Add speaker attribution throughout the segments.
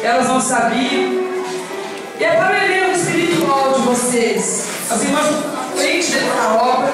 Speaker 1: elas não sabiam. E é para o elemento espiritual de vocês, as irmãs à frente da obra,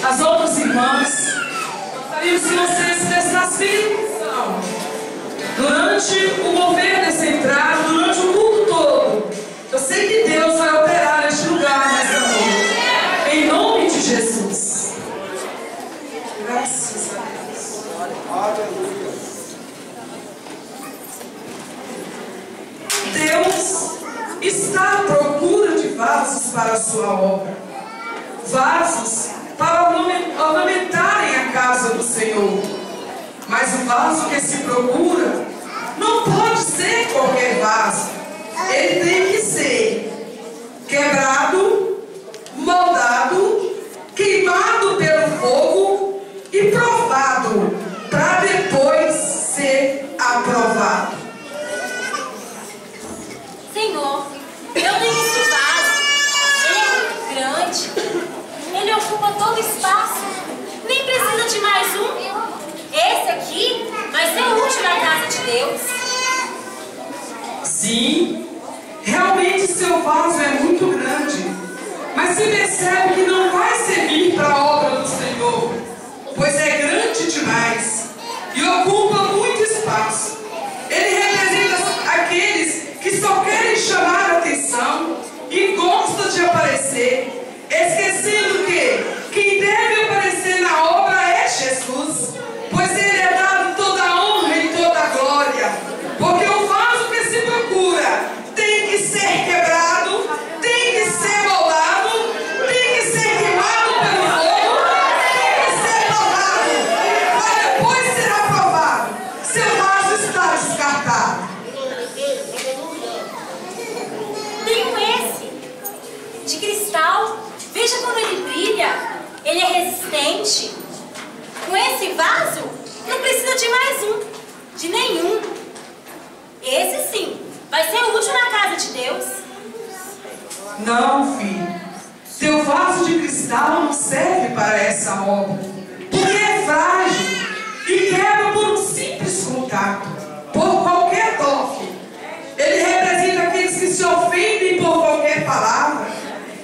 Speaker 1: as outras irmãs, gostaríamos que vocês prestassem atenção durante o mover dessa entrada, durante o culto todo. Eu sei que Deus vai operar neste lugar nesta noite, em nome de Jesus. Graças a Deus. Aleluia. Deus está à procura de vasos para a sua obra, vasos para ornamentarem a casa do Senhor. Mas o vaso que se procura não pode ser qualquer vaso. Ele tem que ser quebrado, moldado, queimado pelo fogo e provado, para depois ser aprovado.
Speaker 2: Senhor, eu tenho esse vaso. Ele é muito grande. Ele ocupa todo o espaço. Nem precisa de mais um. Esse aqui vai ser útil na casa de Deus.
Speaker 1: Sim, realmente seu vaso é muito grande. Mas se percebe que não vai servir para a obra do Senhor, pois é grande demais e ocupa muito espaço. Ele representa aqueles que só querem chamar a atenção e gostam de aparecer, esquecendo que quem deve aparecer na obra é Jesus, pois ele é dado toda a honra e toda a glória, porque o vaso que se procura tem que ser quebrado, tem que ser moldado, tem que ser queimado pelo fogo, tem que ser provado, para depois ser aprovado. Seu vaso está descartado.
Speaker 2: Tenho esse de cristal. Veja como ele brilha. Ele é resistente. Com esse vaso não precisa de mais um, de nenhum. Esse sim vai ser útil na casa de Deus.
Speaker 1: Não, filho. Seu vaso de cristal não serve para essa obra, porque é frágil e quebra por um simples contato, por qualquer toque. Ele representa aqueles que se ofendem por qualquer palavra,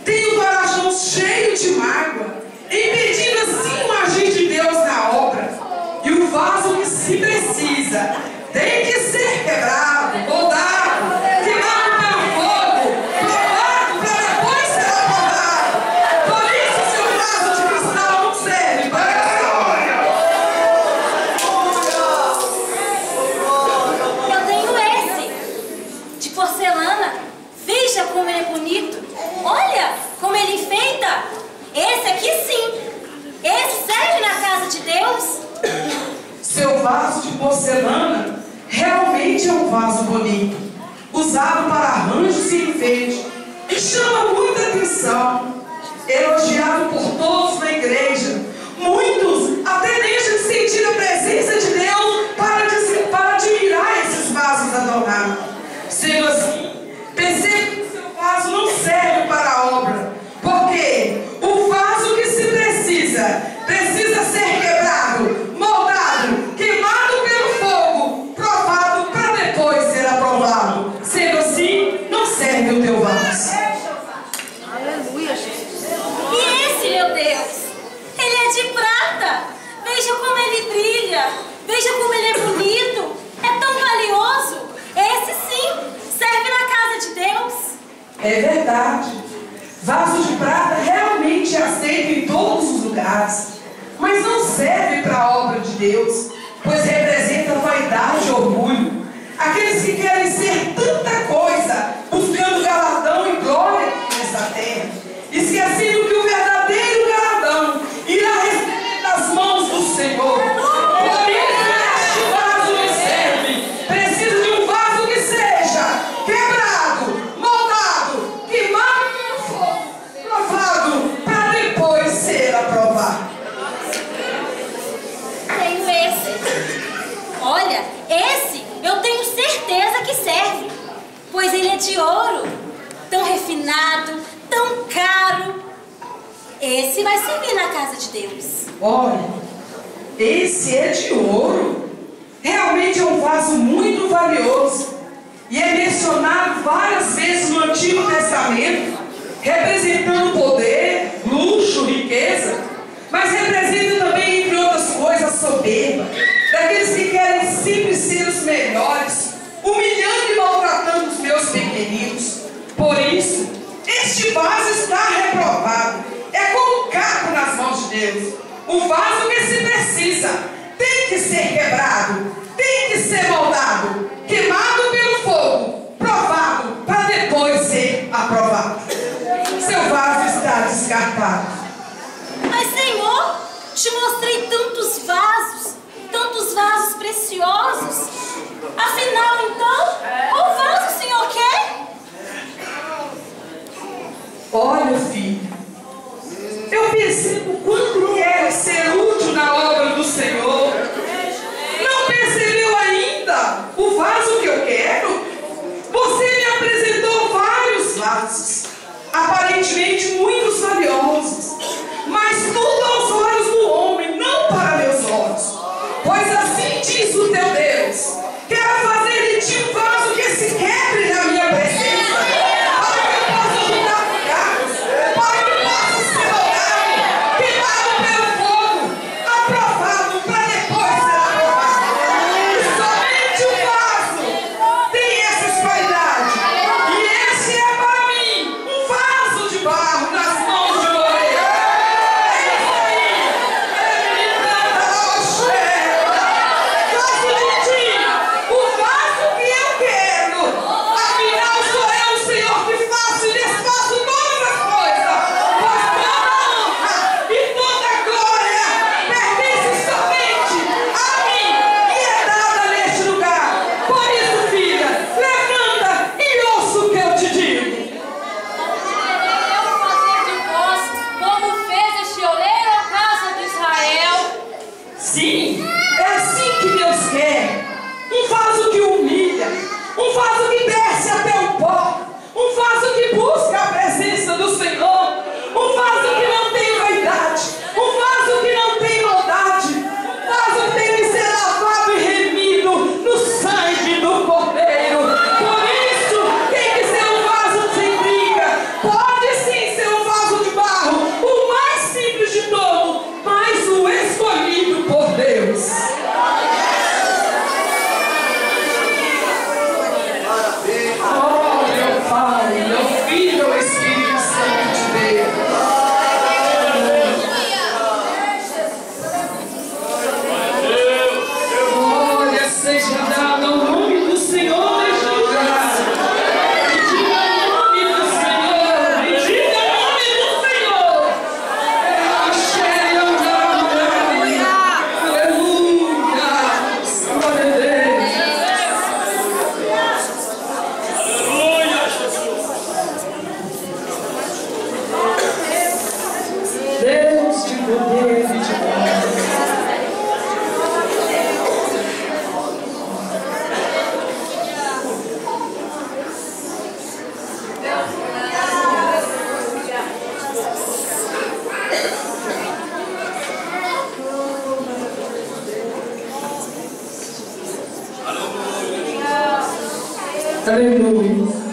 Speaker 1: tem o coração cheio de mágoa, impedindo assim o agir de Deus na obra. E o vaso que se precisa tem que ser quebrado, moldado, queimado pelo fogo, provado para depois ser aprovado. Por isso seu vaso de cristal não serve para essa obra.
Speaker 2: Eu tenho esse de porcelana. Veja como ele é bonito. Olha como ele enfeita. Esse aqui sim. Esse serve na casa de Deus.
Speaker 1: Seu vaso de porcelana realmente é um vaso bonito, usado para arranjos e enfeite, e chama muita atenção, elogiado por todos na igreja. Muitos até deixam de sentir a presença de Deus para admirar esses vasos adornados. Sendo assim, percebe que o seu vaso não serve para a obra, porque o vaso que se precisa ser quebrado, moldado, queimado pelo fogo, provado para depois ser aprovado. Sendo assim, não serve o teu vaso.
Speaker 3: Aleluia, Jesus.
Speaker 2: E esse, meu Deus, ele é de prata. Veja como ele brilha. Veja como ele é bonito. É tão valioso. Esse sim serve na casa de Deus.
Speaker 1: É verdade. Vaso de prata realmente é aceito em todos os lugares, mas não serve para a obra de Deus, pois representa vaidade e orgulho. Aqueles que querem ser tanta coisa, buscando galardão e glória nessa terra, esquecendo que o verdadeiro galardão irá receber das mãos do Senhor. Por isso este vaso não serve. Precisa de um vaso que seja quebrado, moldado, queimado pelo fogo, provado, para depois ser aprovado.
Speaker 2: Tenho esse. Olha, esse eu tenho certeza que serve, pois ele é de ouro, tão refinado, tão caro. Esse vai servir na casa de Deus.
Speaker 1: Olha, esse é de ouro. Realmente é um vaso muito valioso. e é mencionado várias vezes no Antigo Testamento, representando poder, luxo, riqueza, mas representa também, entre outras coisas, a soberba, daqueles que querem sempre ser os melhores, humilhando e maltratando os meus pequeninos. Por isso, este vaso está reprovado, é como um caco nas mãos de Deus. O vaso que se precisa tem que ser quebrado, tem que ser moldado, queimado pelo fogo, provado, para depois ser aprovado. Seu vaso está descartado.
Speaker 2: Mas, Senhor, te mostrei tantos vasos preciosos. Afinal, então, qual vaso o Senhor quer?
Speaker 1: Olha, filho, eu percebo quanto quero ser útil na obra do Senhor. Não percebeu ainda o vaso que eu quero? Você me apresentou vários vasos, aparentemente muito valiosos, mas tudo aos olhos do homem, não para meus olhos. Pois assim diz o teu Deus: quero fazer de ti um vaso que se quebre na minha presença, para que eu possa ajudar fracos, para que eu possa ser moldado, queimado pelo fogo, aprovado, para depois ser aprovado. E somente o vaso tem essas qualidades. E esse é para mim um vaso de barro nas mãos de Moreira. É isso aí. Faço de ti o vaso que eu quero. Afinal, sou eu, o Senhor, que faço e desfaço todas as coisas. Pois toda honra e toda glória pertence somente a mim e é dada neste lugar. Por isso, filha, levanta e ouça o que eu te digo.
Speaker 2: Eu fazer de vós como fez este oleiro à casa de Israel.
Speaker 1: Sim, é assim que Deus quer. Um vaso que humilha, um vaso que desce até o pó, um vaso que busca a presença do Senhor, um vaso que não tem vaidade, um vaso que não tem maldade, um vaso que tem que ser lavado e remido no sangue do Cordeiro. Por isso, tem que ser um vaso sem briga. Pode sim ser um vaso de barro, o mais simples de todo, mas o escolhido por Deus. Oh, meu Pai, meu Filho, o Espírito Santo de Deus. Glória seja dada ao nome do Senhor neste lugar. E diga o nome do Senhor, e diga o nome do Senhor. Axé, aleluia. Glória a Deus. Deus de poder e de glória. Aleluia.